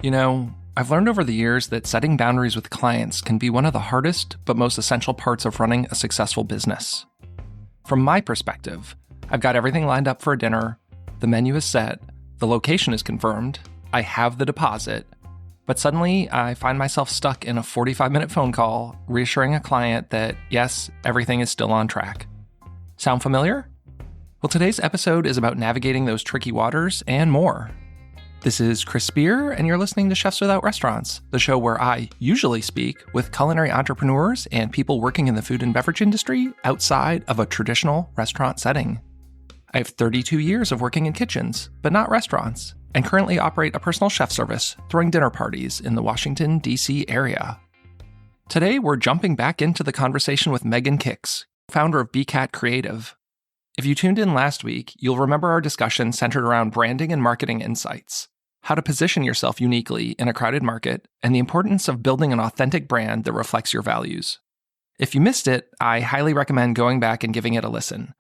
You know, I've learned over the years that setting boundaries with clients can be one of the hardest but most essential parts of running a successful business. From my perspective, I've got everything lined up for a dinner, the menu is set, the location is confirmed, I have the deposit, but suddenly I find myself stuck in a 45-minute phone call reassuring a client that, yes, everything is still on track. Sound familiar? Well, today's episode is about navigating those tricky waters and more. This is Chris Spear, and you're listening to Chefs Without Restaurants, the show where I usually speak with culinary entrepreneurs and people working in the food and beverage industry outside of a traditional restaurant setting. I have 32 years of working in kitchens, but not restaurants, and currently operate a personal chef service throwing dinner parties in the Washington, D.C. area. Today, we're jumping back into the conversation with Meghan Kix, founder of BeeCat Creative. If you tuned in last week, you'll remember our discussion centered around branding and marketing insights, how to position yourself uniquely in a crowded market, and the importance of building an authentic brand that reflects your values. If you missed it, I highly recommend going back and giving it a listen.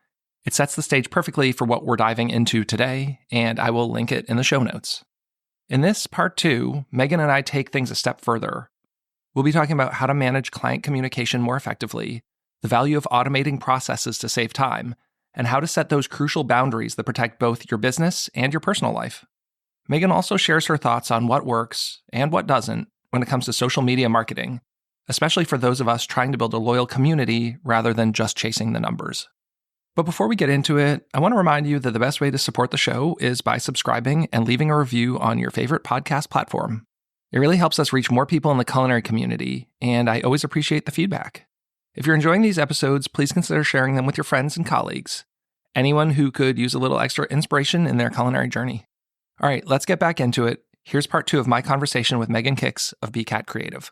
It sets the stage perfectly for what we're diving into today, and I will link it in the show notes. In this part 2, Meghan and I take things a step further. We'll be talking about how to manage client communication more effectively, the value of automating processes to save time, and how to set those crucial boundaries that protect both your business and your personal life. Meghan also shares her thoughts on what works and what doesn't when it comes to social media marketing, especially for those of us trying to build a loyal community rather than just chasing the numbers. But before we get into it, I want to remind you that the best way to support the show is by subscribing and leaving a review on your favorite podcast platform. It really helps us reach more people in the culinary community, and I always appreciate the feedback. If you're enjoying these episodes, please consider sharing them with your friends and colleagues, anyone who could use a little extra inspiration in their culinary journey. All right, let's get back into it. Here's part 2 of my conversation with Meghan Kix of BeeCat Creative.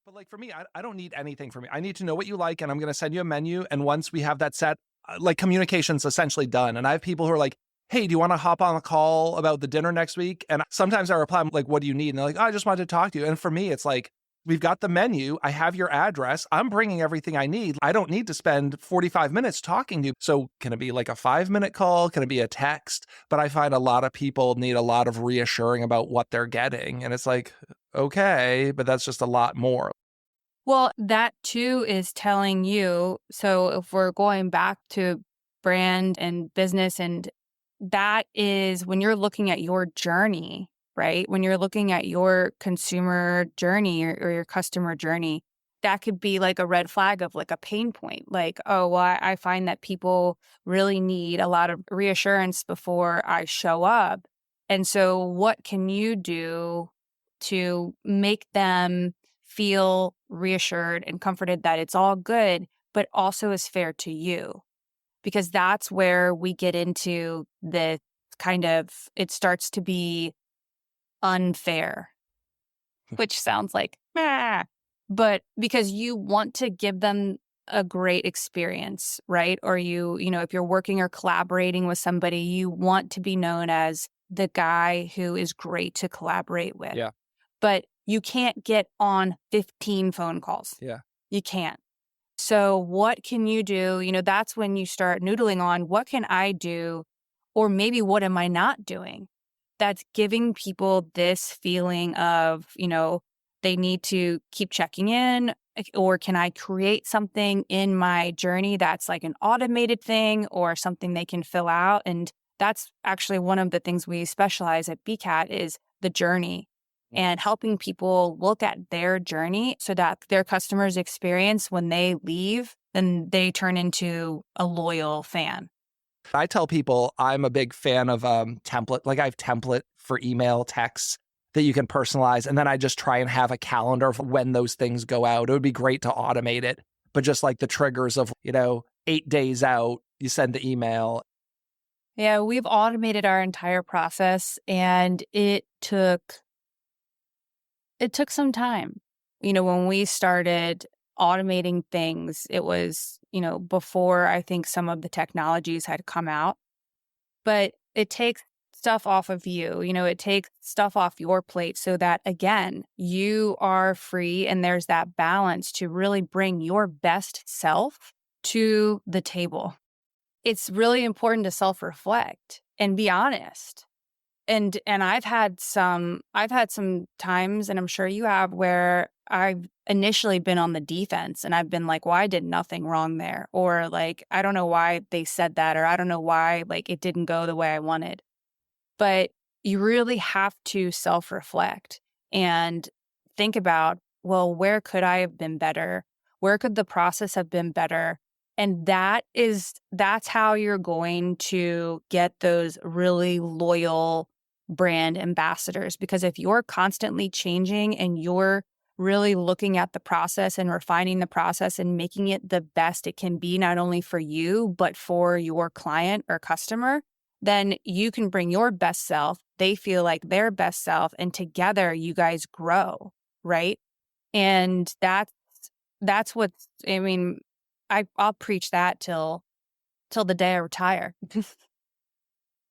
But like for me, I don't need anything from you. I need to know what you like, and I'm going to send you a menu, and once we have that set, like communication's essentially done. And I have people who are like, hey, do you want to hop on a call about the dinner next week? And sometimes I reply, I'm like, what do you need? And they're like, oh, I just wanted to talk to you. And for me, it's like, we've got the menu. I have your address. I'm bringing everything I need. I don't need to spend 45 minutes talking to you. So can it be like a 5-minute call? Can it be a text? But I find a lot of people need a lot of reassuring about what they're getting. And it's like, okay, but that's just a lot more. Well, that too is telling you, so if we're going back to brand and business, and that is when you're looking at your journey, right? When you're looking at your consumer journey or your customer journey, that could be like a red flag of like a pain point. Like, oh, well, I find that people really need a lot of reassurance before I show up. And so what can you do to make them feel reassured and comforted that it's all good, but also is fair to you? Because that's where we get into the kind of, it starts to be unfair, which sounds like, but because you want to give them a great experience, right? Or if you're working or collaborating with somebody, you want to be known as the guy who is great to collaborate with. Yeah. But you can't get on 15 phone calls. Yeah. You can't. So what can you do? That's when you start noodling on what can I do, or maybe what am I not doing that's giving people this feeling of, they need to keep checking in, or can I create something in my journey that's like an automated thing or something they can fill out? And that's actually one of the things we specialize at BeeCat is the journey. And helping people look at their journey so that their customers' experience when they leave, then they turn into a loyal fan. I tell people I'm a big fan of template. Like I have template for email texts that you can personalize. And then I just try and have a calendar of when those things go out. It would be great to automate it. But just like the triggers of, 8 days out, you send the email. Yeah, we've automated our entire process, and it took some time. When we started automating things, it was, before I think some of the technologies had come out. But it takes stuff off of you, it takes stuff off your plate so that, again, you are free and there's that balance to really bring your best self to the table. It's really important to self-reflect and be honest. And I've had some times, and I'm sure you have, where I've initially been on the defense and I've been like, well, I did nothing wrong there. Or like, I don't know why they said that, or I don't know why like it didn't go the way I wanted. But you really have to self-reflect and think about, well, where could I have been better? Where could the process have been better? And that's how you're going to get those really loyal brand ambassadors. Because if you're constantly changing and you're really looking at the process and refining the process and making it the best it can be, not only for you, but for your client or customer, then you can bring your best self. They feel like their best self, and together you guys grow, right? And that's what's. I mean, I'll preach that till the day I retire,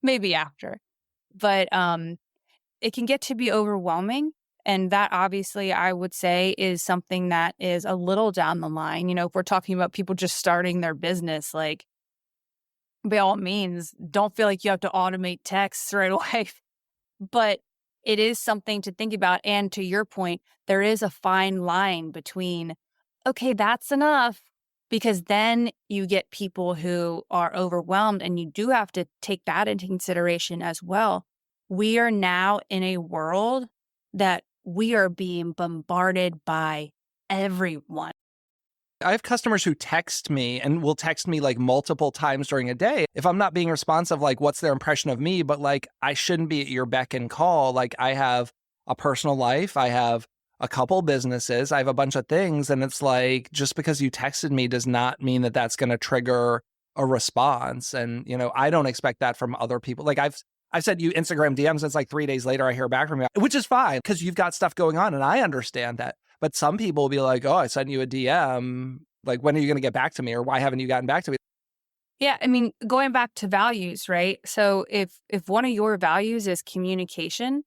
maybe after. But it can get to be overwhelming, and that obviously I would say is something that is a little down the line. You know, if we're talking about people just starting their business, like by all means, don't feel like you have to automate texts right away. But it is something to think about. And to your point, there is a fine line between, okay, that's enough, because then you get people who are overwhelmed, and you do have to take that into consideration as well. We are now in a world that we are being bombarded by everyone. I have customers who text me and will text me like multiple times during a day. If I'm not being responsive, like what's their impression of me? But like, I shouldn't be at your beck and call. Like, I have a personal life. I have a couple businesses. I have a bunch of things. And it's like, just because you texted me does not mean that that's going to trigger a response. And, you know, I don't expect that from other people. Like I've sent you Instagram DMs. And it's like 3 days later, I hear back from you, which is fine because you've got stuff going on. And I understand that. But some people will be like, oh, I sent you a DM. Like, when are you going to get back to me? Or why haven't you gotten back to me? Yeah, I mean, going back to values, right? So if one of your values is communication,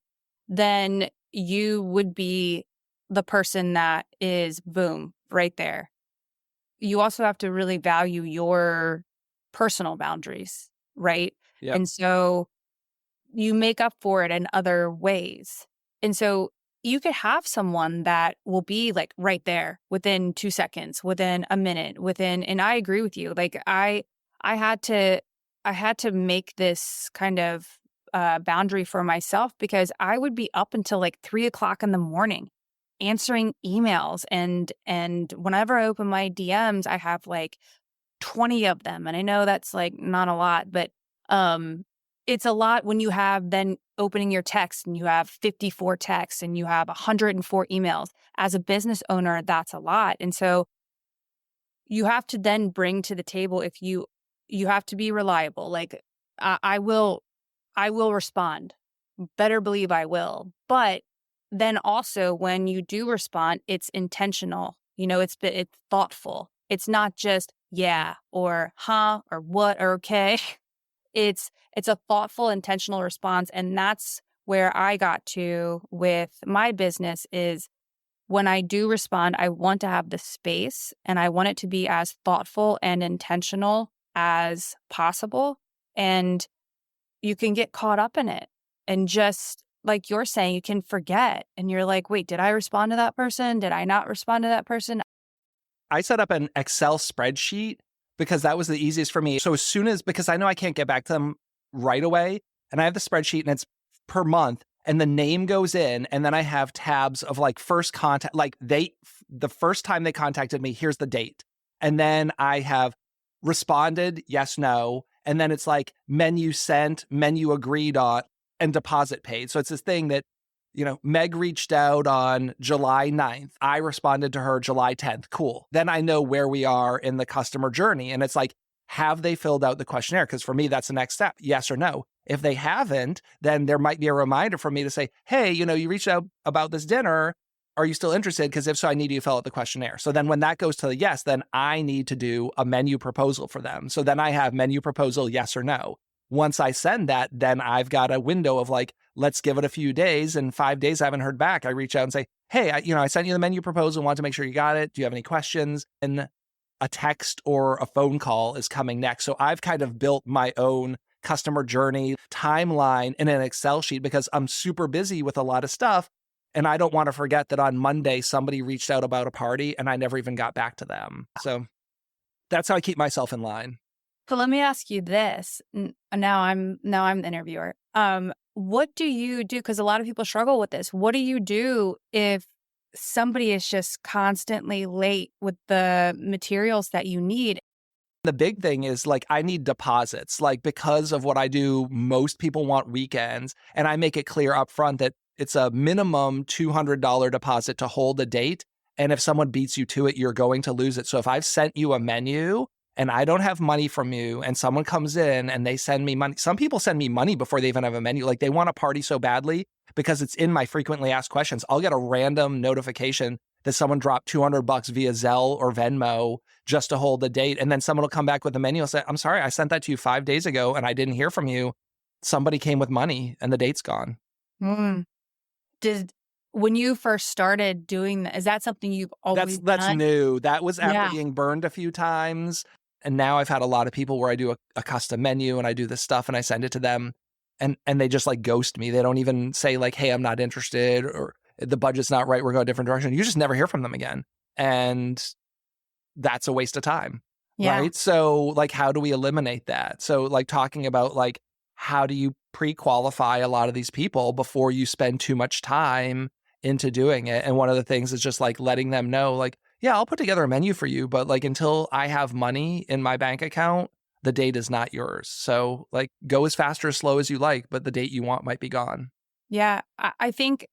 then you would be the person that is boom right there. You also have to really value your personal boundaries, right? Yeah. And so you make up for it in other ways. And so you could have someone that will be like right there within 2 seconds, within a minute, and I agree with you. Like I had to make this kind of boundary for myself, because I would be up until like 3 o'clock in the morning answering emails. And whenever I open my DMs, I have like 20 of them. And I know that's like not a lot, but it's a lot when you have then opening your text and you have 54 texts and you have 104 emails. As a business owner, that's a lot. And so you have to then bring to the table, if you have to be reliable. Like I will respond. Better believe I will. But then also when you do respond, it's intentional. You know, it's thoughtful. It's not just yeah or huh or what or okay. It's a thoughtful, intentional response. And that's where I got to with my business is when I do respond, I want to have the space and I want it to be as thoughtful and intentional as possible. And you can get caught up in it. And just like you're saying, you can forget. And you're like, wait, did I respond to that person? Did I not respond to that person? I set up an Excel spreadsheet because that was the easiest for me. So as soon as, because I know I can't get back to them right away, and I have the spreadsheet and it's per month, and the name goes in, and then I have tabs of like first contact, like the first time they contacted me, here's the date. And then I have responded, yes, no. And then it's like menu sent, menu agreed on, and deposit paid. So it's this thing that, you know, Meg reached out on July 9th. I responded to her July 10th. Cool. Then I know where we are in the customer journey. And it's like, have they filled out the questionnaire? Because for me, that's the next step. Yes or no. If they haven't, then there might be a reminder for me to say, hey, you know, you reached out about this dinner. Are you still interested? Because if so, I need you to fill out the questionnaire. So then when that goes to the yes, then I need to do a menu proposal for them. So then I have menu proposal, yes or no. Once I send that, then I've got a window of like, let's give it a few days. And 5 days I haven't heard back. I reach out and say, hey, I sent you the menu proposal, want to make sure you got it. Do you have any questions? And a text or a phone call is coming next. So I've kind of built my own customer journey timeline in an Excel sheet because I'm super busy with a lot of stuff. And I don't want to forget that on Monday, somebody reached out about a party and I never even got back to them. So that's how I keep myself in line. So let me ask you this. Now I'm the interviewer. What do you do? Because a lot of people struggle with this. What do you do if somebody is just constantly late with the materials that you need? The big thing is like, I need deposits. Like, because of what I do, most people want weekends. And I make it clear up front that it's a minimum $200 deposit to hold a date. And if someone beats you to it, you're going to lose it. So if I've sent you a menu and I don't have money from you and someone comes in and they send me money, some people send me money before they even have a menu. Like, they want a party so badly because it's in my frequently asked questions. I'll get a random notification that someone dropped $200 via Zelle or Venmo just to hold the date. And then someone will come back with a menu and say, I'm sorry, I sent that to you 5 days ago and I didn't hear from you. Somebody came with money and the date's gone. Mm. When you first started doing that, is that something you've always That's done? new. That was after Yeah. being burned a few times. And now I've had a lot of people where I do a custom menu and I do this stuff and I send it to them and they just like ghost me. They don't even say like, hey, I'm not interested, or the budget's not right, we're going a different direction. You just never hear from them again. And that's a waste of time, Yeah. right? So like, how do we eliminate that? So like talking about like, how do you pre-qualify a lot of these people before you spend too much time into doing it? And one of the things is just like letting them know like, yeah, I'll put together a menu for you, but like until I have money in my bank account, the date is not yours. So like, go as fast or as slow as you like, but the date you want might be gone. Yeah. I think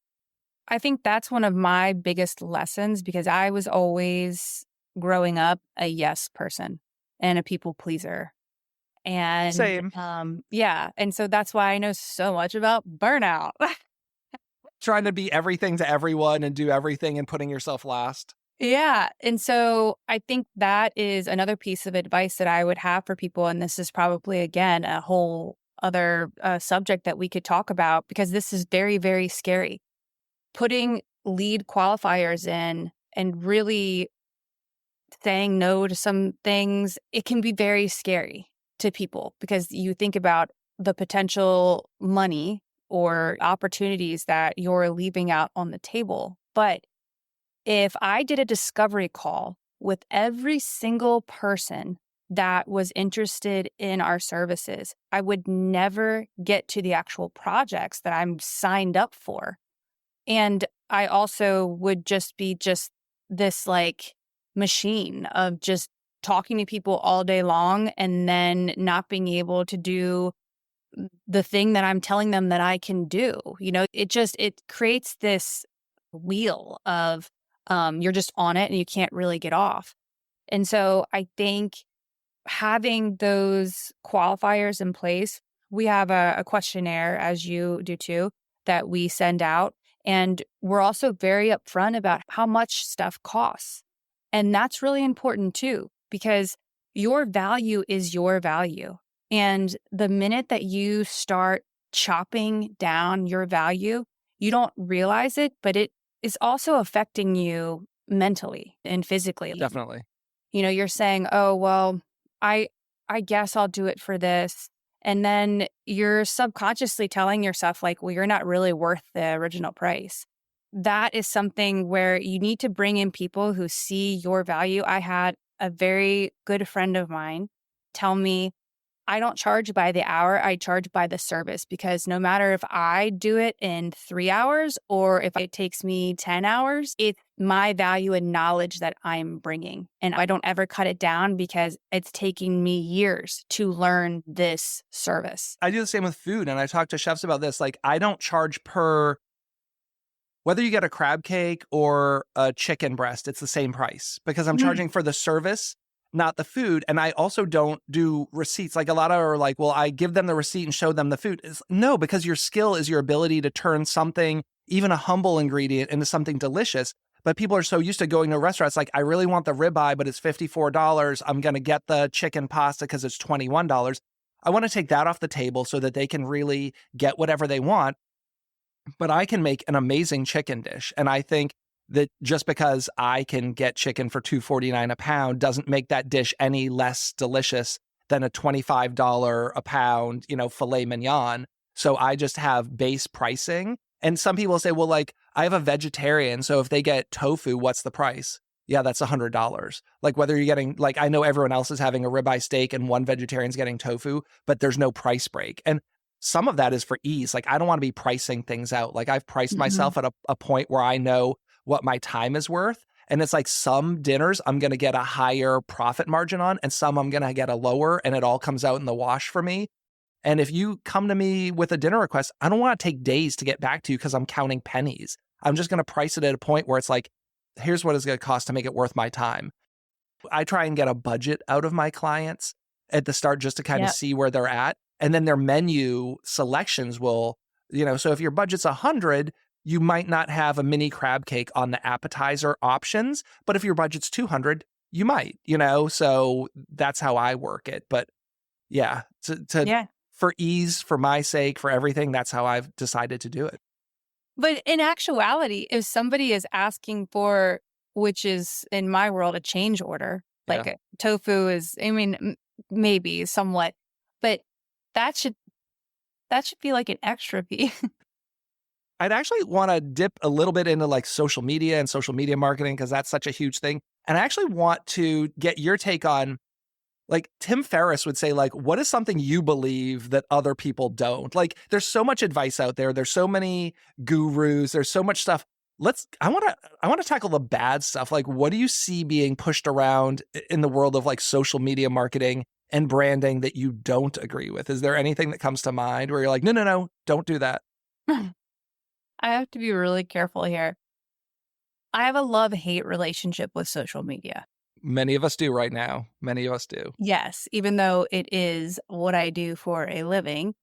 that's one of my biggest lessons, because I was always growing up a yes person and a people pleaser. And Same. yeah. And so that's why I know so much about burnout. Trying to be everything to everyone and do everything and putting yourself last. Yeah. And so I think that is another piece of advice that I would have for people. And this is probably, again, a whole other subject that we could talk about, because this is very, very scary. Putting lead qualifiers in and really saying no to some things, it can be very scary to people, because you think about the potential money or opportunities that you're leaving out on the table. But if I did a discovery call with every single person that was interested in our services, I would never get to the actual projects that I'm signed up for. And I also would just be this like machine of just talking to people all day long and then not being able to do the thing that I'm telling them that I can do. You know, it creates this wheel of you're just on it and you can't really get off. And so I think having those qualifiers in place, we have a questionnaire, as you do too, that we send out. And we're also very upfront about how much stuff costs. And that's really important too, because your value is your value. And the minute that you start chopping down your value, you don't realize it, but it is also affecting you mentally and physically. Definitely. You know, you're saying, oh, well, I guess I'll do it for this. And then you're subconsciously telling yourself, like, well, you're not really worth the original price. That is something where you need to bring in people who see your value. I had a very good friend of mine tell me, I don't charge by the hour, I charge by the service, because no matter if I do it in 3 hours or if it takes me 10 hours, it's my value and knowledge that I'm bringing. And I don't ever cut it down because it's taking me years to learn this service. I do the same with food. And I talk to chefs about this. Like, I don't charge per, whether you get a crab cake or a chicken breast, it's the same price because I'm charging for the service, not the food. And I also don't do receipts. Like, a lot of are like, well, I give them the receipt and show them the food. No, because your skill is your ability to turn something, even a humble ingredient, into something delicious. But people are so used to going to restaurants, like, I really want the ribeye, but it's $54. I'm going to get the chicken pasta because it's $21. I want to take that off the table so that they can really get whatever they want. But I can make an amazing chicken dish. And I think that just because I can get chicken for $2.49 a pound doesn't make that dish any less delicious than a $25 a pound, filet mignon. So I just have base pricing. And some people say, well, like, I have a vegetarian, so if they get tofu, what's the price? Yeah, that's $100. Like, whether you're getting, like, I know everyone else is having a ribeye steak and one vegetarian's getting tofu, but there's no price break. And some of that is for ease. Like, I don't want to be pricing things out. Like, I've priced myself at a point where I know what my time is worth. And it's like some dinners I'm going to get a higher profit margin on, and some I'm going to get a lower, and it all comes out in the wash for me. And if you come to me with a dinner request, I don't want to take days to get back to you because I'm counting pennies. I'm just going to price it at a point where it's like, here's what it's going to cost to make it worth my time. I try and get a budget out of my clients at the start just to kind of see where they're at. And then their menu selections will, so if your budget's 100, you might not have a mini crab cake on the appetizer options. But if your budget's 200, you might, so that's how I work it. But yeah, for ease, for my sake, for everything, that's how I've decided to do it. But in actuality, if somebody is asking for, which is in my world, a change order, like tofu is, maybe somewhat, but that should be like an extra fee. I'd actually want to dip a little bit into like social media and social media marketing because that's such a huge thing. And I actually want to get your take on, like, Tim Ferriss would say, like, what is something you believe that other people don't? Like, there's so much advice out there. There's so many gurus. There's so much stuff. I want to tackle the bad stuff. Like, what do you see being pushed around in the world of like social media marketing and branding that you don't agree with? Is there anything that comes to mind where you're like, no, don't do that? I have to be really careful here. I have a love-hate relationship with social media. Many of us do right now. Many of us do. Yes, even though it is what I do for a living,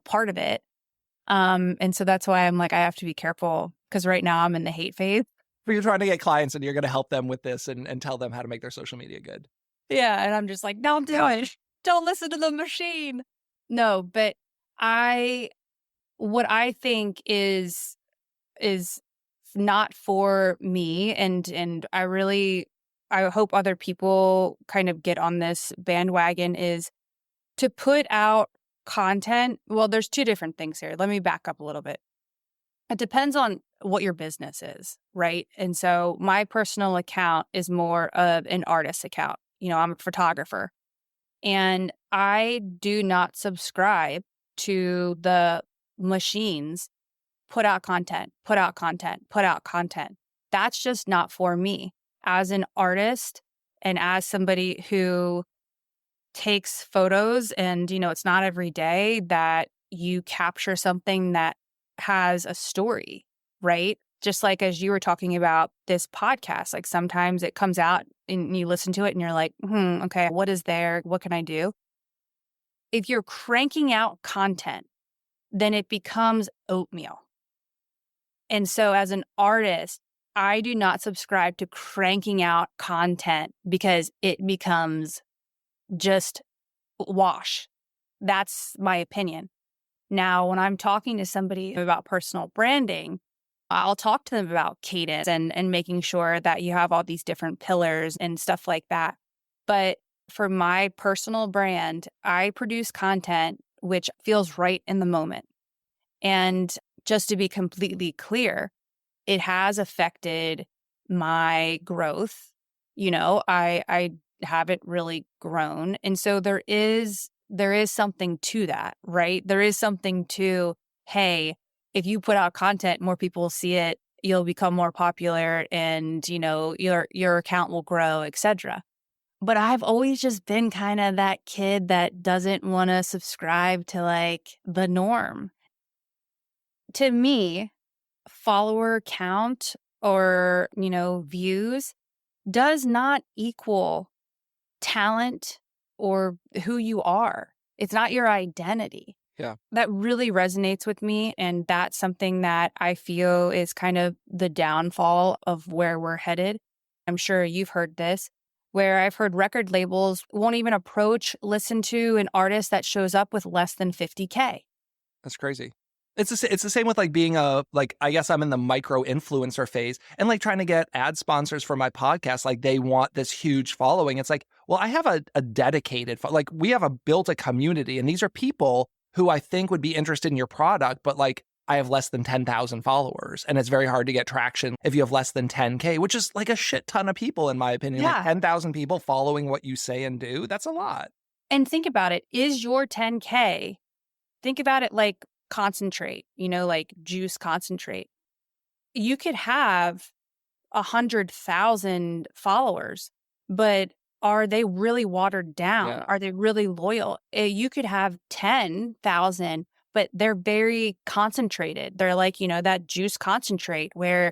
part of it. And so that's why I'm like, I have to be careful because right now I'm in the hate phase. But you're trying to get clients and you're going to help them with this and tell them how to make their social media good. Yeah, and I'm just like, don't do it. Don't listen to the machine. No, but what I think is not for me, and I hope other people kind of get on this bandwagon, is to put out content. Well, there's two different things here. Let me back up a little bit. It depends on what your business is, right? And so my personal account is more of an artist account. I'm a photographer, and I do not subscribe to the machines. Put out content, put out content, put out content. That's just not for me. As an artist and as somebody who takes photos, and, it's not every day that you capture something that has a story, right? Just like as you were talking about this podcast, like sometimes it comes out and you listen to it and you're like, okay, what is there? What can I do? If you're cranking out content, then it becomes oatmeal. And so as an artist, I do not subscribe to cranking out content because it becomes just wash. That's my opinion. Now, when I'm talking to somebody about personal branding, I'll talk to them about cadence and making sure that you have all these different pillars and stuff like that. But for my personal brand, I produce content which feels right in the moment. And just to be completely clear, it has affected my growth. I haven't really grown. And so there is something to that, right? There is something to, hey, if you put out content, more people will see it, you'll become more popular, and, your account will grow, etc. But I've always just been kind of that kid that doesn't want to subscribe to like the norm. To me, follower count or, views does not equal talent or who you are. It's not your identity. Yeah. That really resonates with me. And that's something that I feel is kind of the downfall of where we're headed. I'm sure you've heard this, where I've heard record labels won't even listen to an artist that shows up with less than 50K. That's crazy. It's the same with like being I guess I'm in the micro influencer phase and like trying to get ad sponsors for my podcast. Like they want this huge following. It's like, well, I have a dedicated, like we have built a community, and these are people who I think would be interested in your product, but like I have less than 10,000 followers, and it's very hard to get traction if you have less than 10K, which is like a shit ton of people in my opinion. Like Yeah. 10,000 people following what you say and do. That's a lot. And think about it. Is your 10K, think about it like concentrate, like juice concentrate. You could have 100,000 followers, but are they really watered down? Yeah. Are they really loyal? You could have 10,000, but they're very concentrated. They're like, that juice concentrate where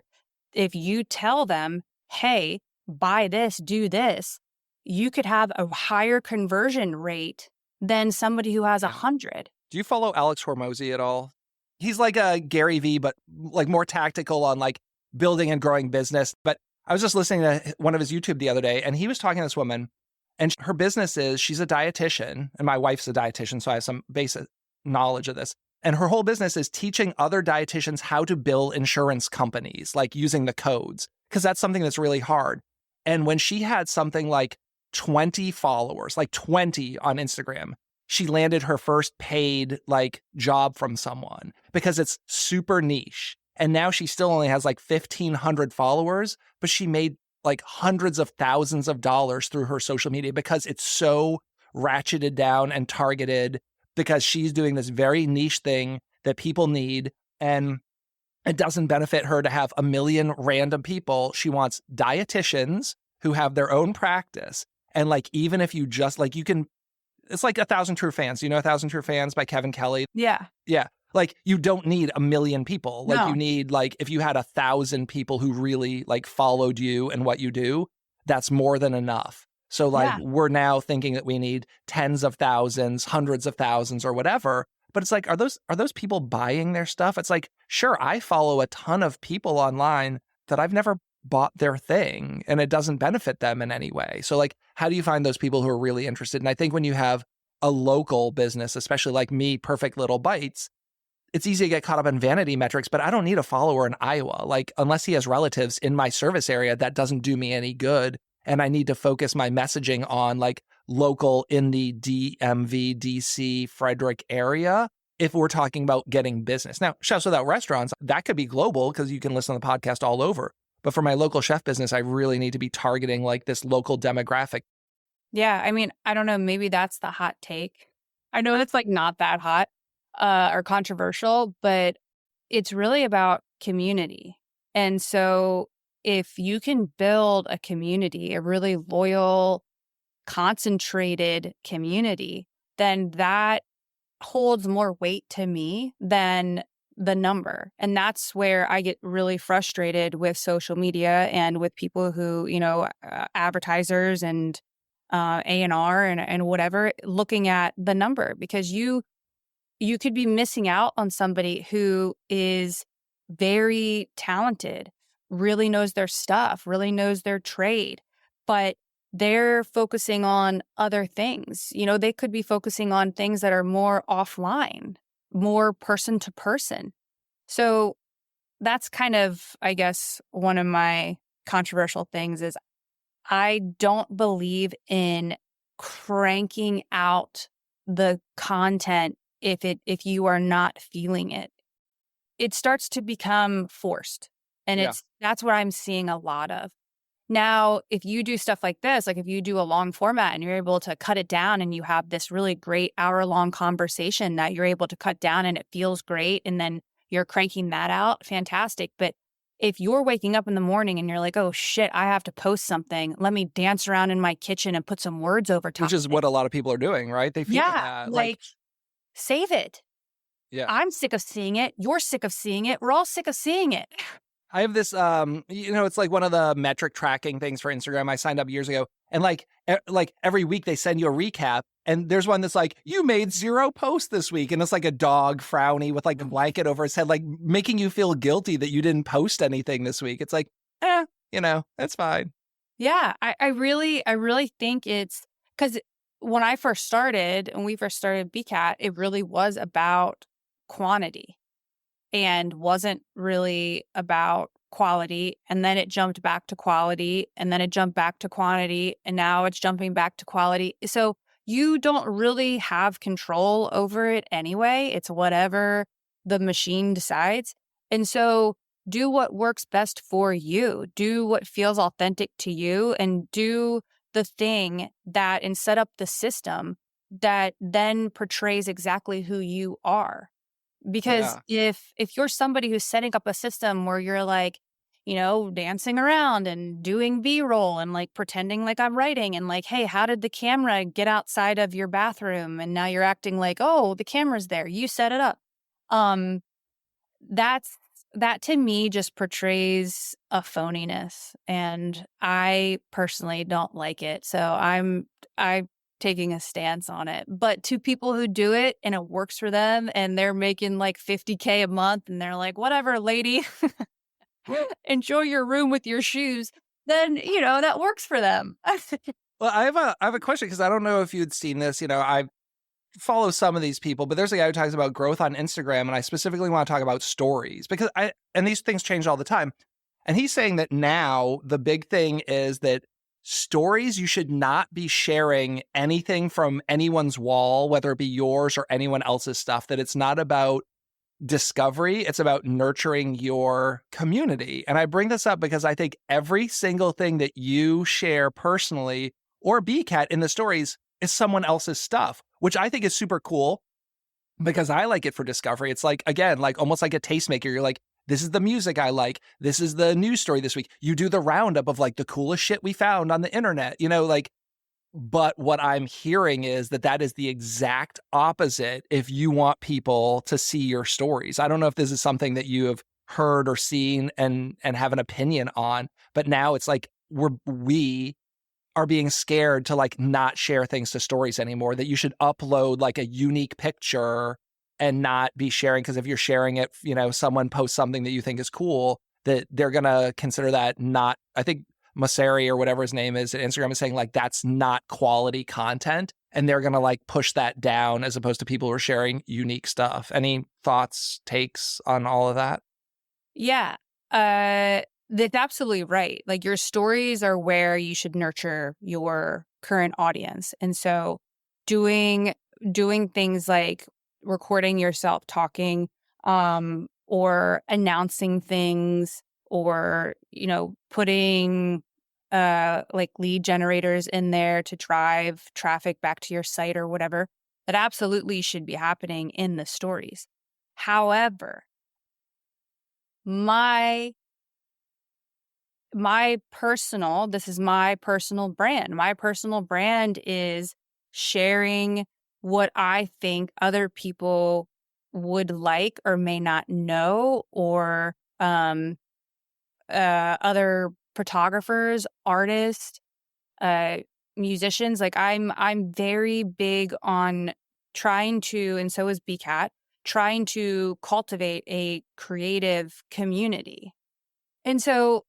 if you tell them, hey, buy this, do this, you could have a higher conversion rate than somebody who has 100. Do you follow Alex Hormozy at all? He's like a Gary Vee, but like more tactical on like building and growing business. But I was just listening to one of his YouTube the other day, and he was talking to this woman, and her business is, she's a dietitian, and my wife's a dietitian, so I have some basic knowledge of this. And her whole business is teaching other dietitians how to bill insurance companies, like using the codes, because that's something that's really hard. And when she had something like 20 followers, like 20 on Instagram, she landed her first paid like job from someone because it's super niche. And now she still only has like 1,500 followers, but she made like hundreds of thousands of dollars through her social media because it's so ratcheted down and targeted, because she's doing this very niche thing that people need. And it doesn't benefit her to have a million random people. She wants dietitians who have their own practice. And like, even if you just like, you can, it's like 1,000 True Fans. You know 1,000 True Fans by Kevin Kelly? Yeah. Yeah. Like you don't need a million people. Like No. you need like, if you had 1,000 people who really like followed you and what you do, that's more than enough. So like we're now thinking that we need tens of thousands, hundreds of thousands or whatever. But it's like, are those people buying their stuff? It's like, sure, I follow a ton of people online that I've never bought their thing and it doesn't benefit them in any way. So like, how do you find those people who are really interested? And I think when you have a local business, especially like me, Perfect Little Bites, it's easy to get caught up in vanity metrics, but I don't need a follower in Iowa. Like, unless he has relatives in my service area, that doesn't do me any good. And I need to focus my messaging on like local in the DMV, DC, Frederick area if we're talking about getting business. Now, Chefs Without Restaurants, that could be global because you can listen to the podcast all over. But for my local chef business, I really need to be targeting like this local demographic. Yeah. I mean, I don't know. Maybe that's the hot take. I know it's like not that hot or controversial, but it's really about community. And so if you can build a community, a really loyal, concentrated community, then that holds more weight to me than the number. And that's where I get really frustrated with social media and with people who, advertisers and A&R and whatever, looking at the number, because you could be missing out on somebody who is very talented, really knows their stuff, really knows their trade, but they're focusing on other things. They could be focusing on things that are more offline, more person to person. So that's kind of, I guess, one of my controversial things is I don't believe in cranking out the content if you are not feeling it. It starts to become forced. And that's what I'm seeing a lot of. Now, if you do stuff like this, like if you do a long format and you're able to cut it down and you have this really great hour-long conversation that you're able to cut down and it feels great, and then you're cranking that out, fantastic. But if you're waking up in the morning and you're like, oh shit, I have to post something, let me dance around in my kitchen and put some words over top. Which is what a lot of people are doing, right? They feel that. Like, save it. Yeah. I'm sick of seeing it. You're sick of seeing it. We're all sick of seeing it. I have this, it's like one of the metric tracking things for Instagram. I signed up years ago, and like every week they send you a recap, and there's one that's like, you made 0 posts this week, and it's like a dog frowny with like a blanket over his head, like making you feel guilty that you didn't post anything this week. It's like, that's fine. Yeah, I really think it's because when we first started BeeCat, it really was about quantity. and wasn't really about quality. And then it jumped back to quality, and then it jumped back to quantity, and now it's jumping back to quality. So you don't really have control over it anyway. It's whatever the machine decides. And so do what works best for you. Do what feels authentic to you, and do the thing that and set up the system that then portrays exactly who you are. Because Yeah. if you're somebody who's setting up a system where you're like, dancing around and doing B-roll and like pretending like I'm writing and like, hey, how did the camera get outside of your bathroom? And now you're acting like, oh, the camera's there. You set it up. Um, that's that to me just portrays a phoniness, and I personally don't like it. So I'm taking a stance on it. But to people who do it and it works for them and they're making like 50K a month and they're like, whatever, lady, enjoy your room with your shoes, then that works for them. Well, I have a question, because I don't know if you'd seen this. I follow some of these people, but there's a guy who talks about growth on Instagram, and I specifically want to talk about stories, because and these things change all the time. And he's saying that now the big thing is that stories, you should not be sharing anything from anyone's wall, whether it be yours or anyone else's stuff, that it's not about discovery, it's about nurturing your community. And I bring this up because I think every single thing that you share personally or BeeCat in the stories is someone else's stuff, which I think is super cool, because I like it for discovery. It's like, again, like almost like a tastemaker. You're like, this is the music I like. This is the news story this week. You do the roundup of like the coolest shit we found on the internet, like, but what I'm hearing is that is the exact opposite if you want people to see your stories. I don't know if this is something that you have heard or seen and have an opinion on, but now it's like we are being scared to like not share things to stories anymore, that you should upload like a unique picture and not be sharing. Because if you're sharing it, someone posts something that you think is cool, that they're going to consider that not, I think Masari or whatever his name is at Instagram is saying like, that's not quality content. And they're going to like push that down, as opposed to people who are sharing unique stuff. Any thoughts, takes on all of that? Yeah. That's absolutely right. Like your stories are where you should nurture your current audience. And so doing things like recording yourself talking, or announcing things, or, putting like lead generators in there to drive traffic back to your site or whatever, that absolutely should be happening in the stories. However, my this is my personal brand. My personal brand is sharing what I think other people would like or may not know, or other photographers, artists, uh, musicians. Like I'm very big on trying to, and so is BeeCat, trying to cultivate a creative community. And so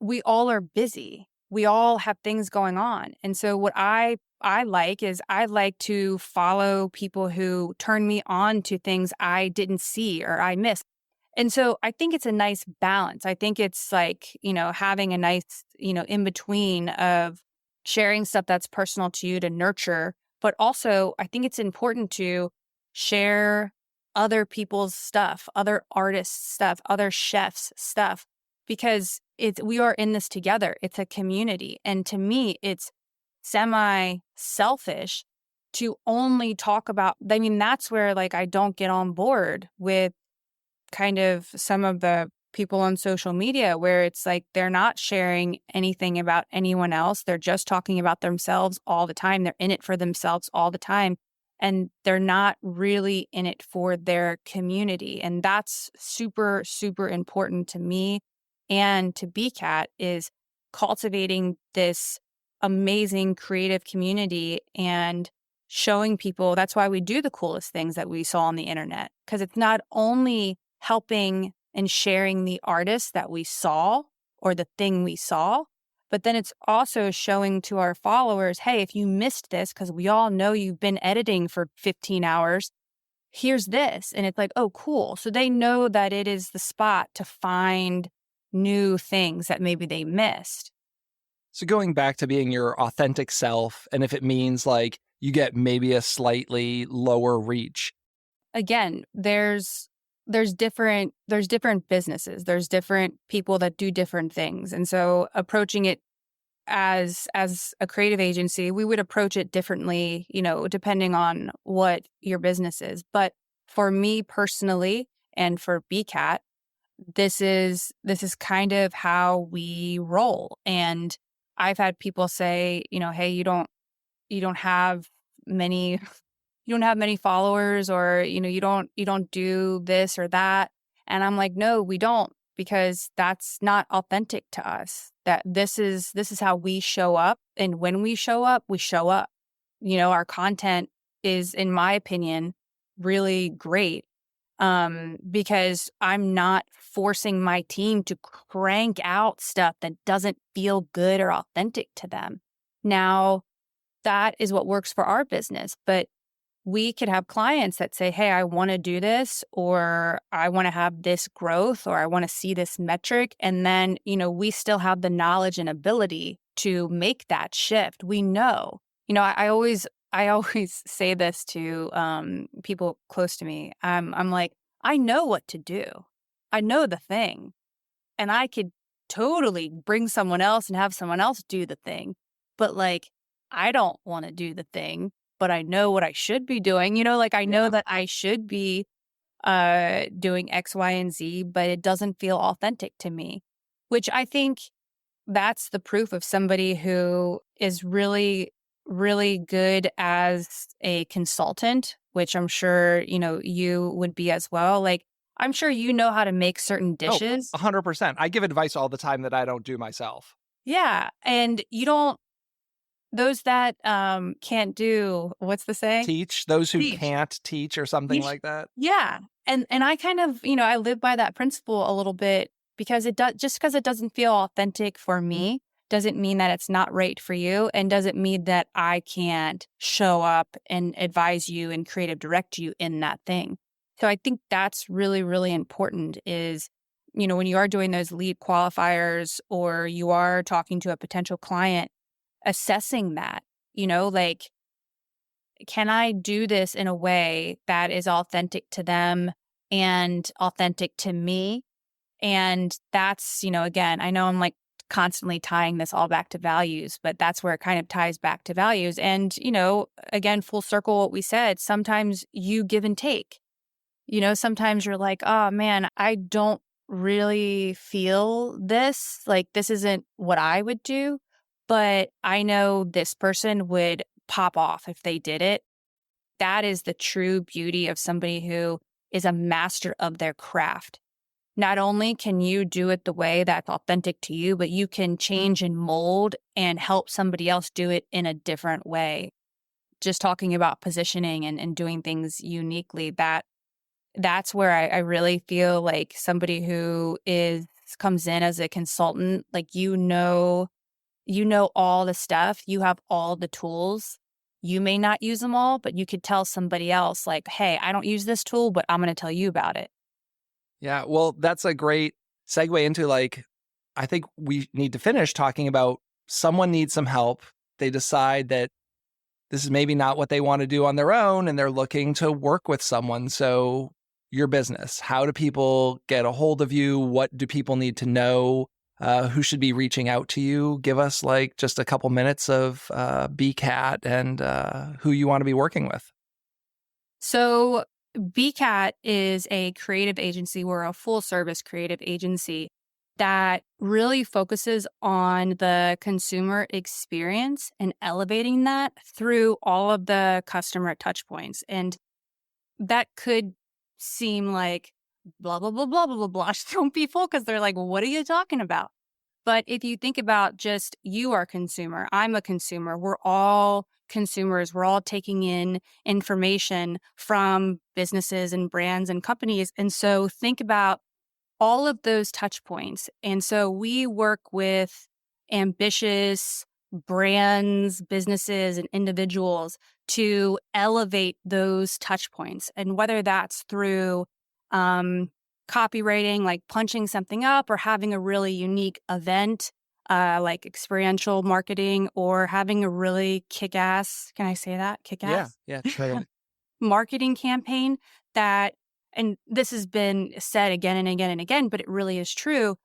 we all are busy. We all have things going on. And so what I like is I like to follow people who turn me on to things I didn't see or I missed. And so I think it's a nice balance. I think it's like, having a nice, in between of sharing stuff that's personal to you to nurture, but also I think it's important to share other people's stuff, other artists' stuff, other chefs' stuff, because we are in this together. It's a community. And to me, it's semi-selfish to only talk about, that's where like I don't get on board with kind of some of the people on social media, where it's like they're not sharing anything about anyone else. They're just talking about themselves all the time. They're in it for themselves all the time. And they're not really in it for their community. And that's super, super important to me and to BeeCat, is cultivating this amazing creative community and showing people. That's why we do the coolest things that we saw on the internet, because it's not only helping and sharing the artist that we saw or the thing we saw, but then it's also showing to our followers, hey, if you missed this, because we all know you've been editing for 15 hours, here's this. And it's like, oh, cool. So they know that it is the spot to find new things that maybe they missed. So going back to being your authentic self, and if it means like you get maybe a slightly lower reach. Again, there's different businesses. There's different people that do different things. And so approaching it as a creative agency, we would approach it differently, depending on what your business is. But for me personally and for BeeCat, this is kind of how we roll. And I've had people say, hey, you don't have many you don't have many followers, or you don't do this or that. And I'm like, no, we don't, because that's not authentic to us. That this is how we show up, and when we show up, we show up. Our content is, in my opinion, really great, because I'm not forcing my team to crank out stuff that doesn't feel good or authentic to them. Now, that is what works for our business, but we could have clients that say, hey, I want to do this, or I want to have this growth, or I want to see this metric. And then, we still have the knowledge and ability to make that shift. We know, I always say this to people close to me. I'm like, I know what to do. I know the thing, and I could totally bring someone else and have someone else do the thing. But like, I don't want to do the thing, but I know what I should be doing. I know that I should be doing X, Y, and Z, but it doesn't feel authentic to me, which I think that's the proof of somebody who is really, really good as a consultant, which I'm sure, you would be as well. Like, I'm sure you know how to make certain dishes. 100%. I give advice all the time that I don't do myself. Yeah. And those that can't do, what's the saying? Teach those who Teach. can't teach, or something like that. Yeah. And I kind of, I live by that principle a little bit, because just because it doesn't feel authentic for me doesn't mean that it's not right for you, and doesn't mean that I can't show up and advise you and creative direct you in that thing. So I think that's really, really important is, when you are doing those lead qualifiers, or you are talking to a potential client, assessing that, like, can I do this in a way that is authentic to them and authentic to me? And that's, again, I know I'm like constantly tying this all back to values, but that's where it kind of ties back to values. And, again, full circle what we said, sometimes you give and take. Sometimes you're like, oh man, I don't really feel this. Like, this isn't what I would do, but I know this person would pop off if they did it. That is the true beauty of somebody who is a master of their craft. Not only can you do it the way that's authentic to you, but you can change and mold and help somebody else do it in a different way. Just talking about positioning and doing things uniquely, that's where I really feel like somebody who comes in as a consultant, like, all the stuff, you have all the tools. You may not use them all, but you could tell somebody else like, hey, I don't use this tool, but I'm going to tell you about it. Yeah, well, that's a great segue into, like, I think we need to finish talking about someone needs some help. They decide that this is maybe not what they want to do on their own, and they're looking to work with someone. So your business, how do people get a hold of you? What do people need to know? Who should be reaching out to you? Give us like just a couple minutes of BeeCat and who you want to be working with. So BeeCat is a creative agency. We're a full service creative agency that really focuses on the consumer experience and elevating that through all of the customer touch points. And that could seem like blah, blah, blah, blah, blah, blah, blah to some people, because they're like, what are you talking about? But if you think about just, you are a consumer, I'm a consumer, we're all consumers, we're all taking in information from businesses and brands and companies. And so think about all of those touch points. And so we work with ambitious brands, businesses, and individuals to elevate those touch points. And whether that's through copywriting, like punching something up, or having a really unique event, like experiential marketing, or having a really kick-ass, can I say that? Yeah, Kick-ass? yeah, totally. Marketing campaign that, and this has been said again and again and again, but it really is true,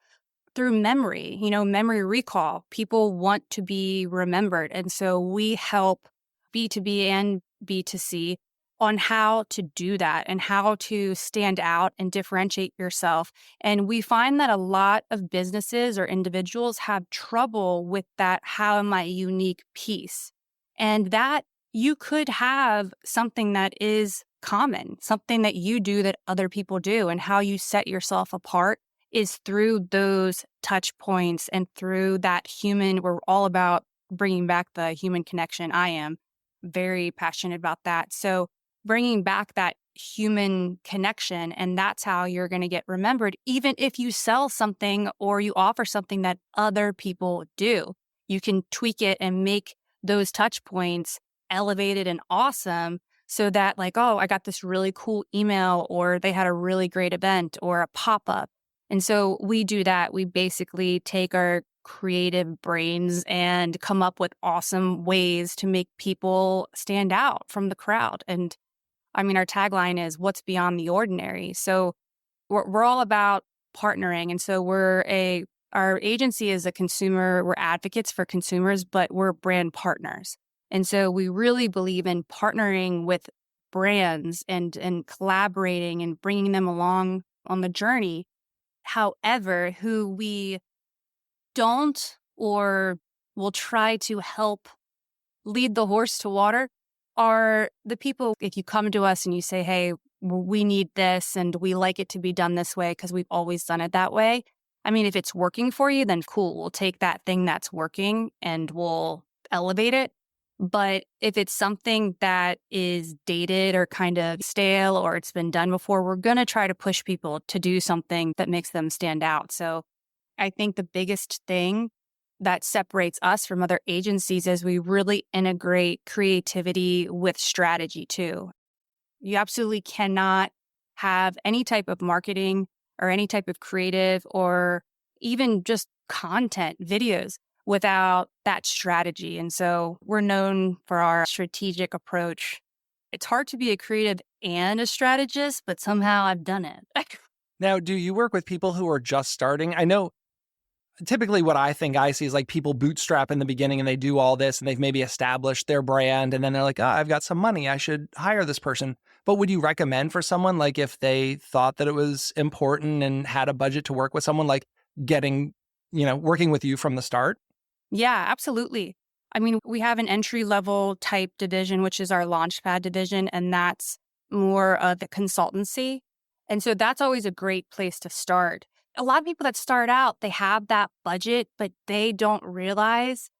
through memory, memory recall. People want to be remembered. And so we help B2B and B2C on how to do that and how to stand out and differentiate yourself. And we find that a lot of businesses or individuals have trouble with that. How am I unique piece? And that you could have something that is common, something that you do that other people do, and how you set yourself apart is through those touch points and through that human. We're all about bringing back the human connection. I am very passionate about that. So bringing back that human connection, and that's how you're going to get remembered, even if you sell something or you offer something that other people do. You can tweak it and make those touch points elevated and awesome, so that like, oh, I got this really cool email, or they had a really great event or a pop-up. And so we do that. We basically take our creative brains and come up with awesome ways to make people stand out from the crowd. And I mean, our tagline is what's beyond the ordinary. So we're all about partnering. And so our agency is a consumer, we're advocates for consumers, but we're brand partners. And so we really believe in partnering with brands and collaborating and bringing them along on the journey. However, who we don't or will try to help lead the horse to water are the people. If you come to us and you say, hey, we need this and we like it to be done this way because we've always done it that way. I mean, if it's working for you, then cool. We'll take that thing that's working and we'll elevate it. But if it's something that is dated or kind of stale or it's been done before, we're going to try to push people to do something that makes them stand out. So I think the biggest thing that separates us from other agencies is we really integrate creativity with strategy too. You absolutely cannot have any type of marketing or any type of creative or even just content videos without that strategy. And so we're known for our strategic approach. It's hard to be a creative and a strategist, but somehow I've done it. Now, do you work with people who are just starting? I know typically what I think I see is like people bootstrap in the beginning and they do all this and they've maybe established their brand and then they're like, oh, I've got some money, I should hire this person. But would you recommend for someone, like if they thought that it was important and had a budget to work with someone, like getting, working with you from the start? Yeah, absolutely. I mean, we have an entry level type division, which is our Launchpad division, and that's more of the consultancy. And so that's always a great place to start. A lot of people that start out, they have that budget, but they don't realize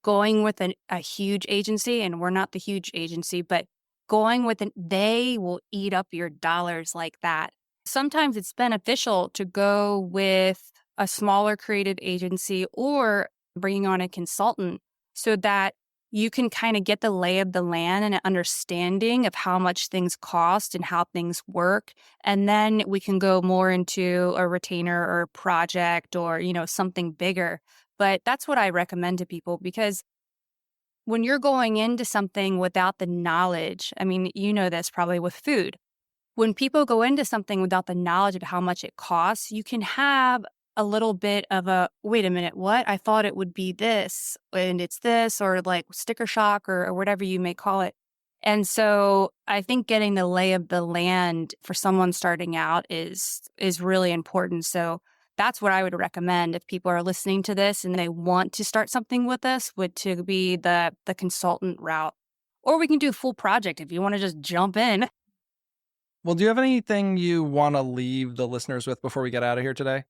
going with a huge agency, and we're not the huge agency, but going with they will eat up your dollars like that. Sometimes it's beneficial to go with a smaller creative agency or bringing on a consultant so that you can kind of get the lay of the land and an understanding of how much things cost and how things work. And then we can go more into a retainer or a project or, something bigger. But that's what I recommend to people, because when you're going into something without the knowledge, I mean, you know this probably with food. When people go into something without the knowledge of how much it costs, you can have a little bit of a, wait a minute, what? I thought it would be this and it's this, or like sticker shock or whatever you may call it. And so I think getting the lay of the land for someone starting out is really important. So that's what I would recommend if people are listening to this and they want to start something with us, would to be the consultant route. Or we can do a full project if you want to just jump in. Well, do you have anything you want to leave the listeners with before we get out of here today?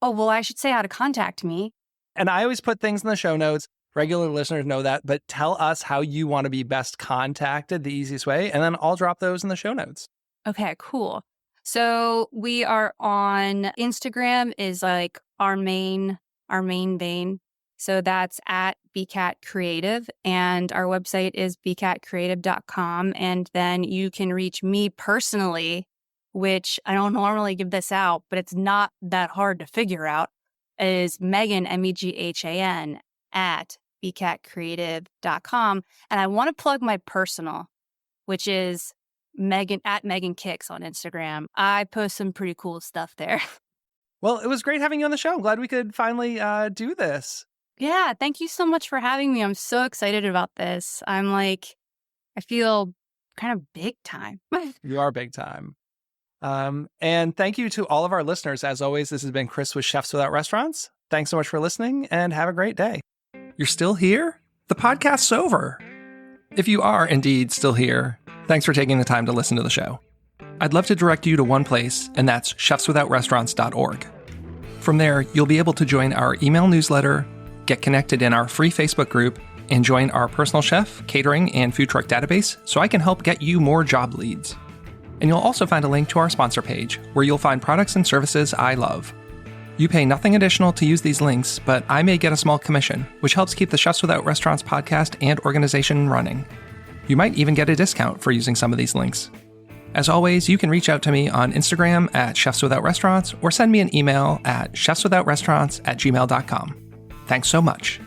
Oh, well, I should say how to contact me. And I always put things in the show notes. Regular listeners know that, but tell us how you want to be best contacted, the easiest way, and then I'll drop those in the show notes. Okay, cool. So we are on Instagram is like our main vein. So that's at BeeCat Creative. And our website is beecatcreative.com. And then you can reach me personally, which I don't normally give this out, but it's not that hard to figure out, is Meghan, Meghan, at beecatcreative.com. And I want to plug my personal, which is Meghan at Meghan Kix on Instagram. I post some pretty cool stuff there. Well, it was great having you on the show. I'm glad we could finally do this. Yeah, thank you so much for having me. I'm so excited about this. I feel kind of big time. You are big time. And thank you to all of our listeners. As always, this has been Chris with Chefs Without Restaurants. Thanks so much for listening and have a great day. You're still here? The podcast's over. If you are indeed still here, thanks for taking the time to listen to the show. I'd love to direct you to one place, and that's chefswithoutrestaurants.org. From there, you'll be able to join our email newsletter, get connected in our free Facebook group, and join our personal chef, catering, and food truck database so I can help get you more job leads. And you'll also find a link to our sponsor page where you'll find products and services I love. You pay nothing additional to use these links, but I may get a small commission, which helps keep the Chefs Without Restaurants podcast and organization running. You might even get a discount for using some of these links. As always, you can reach out to me on Instagram at Chefs Without Restaurants or send me an email at chefswithoutrestaurants@gmail.com. Thanks so much.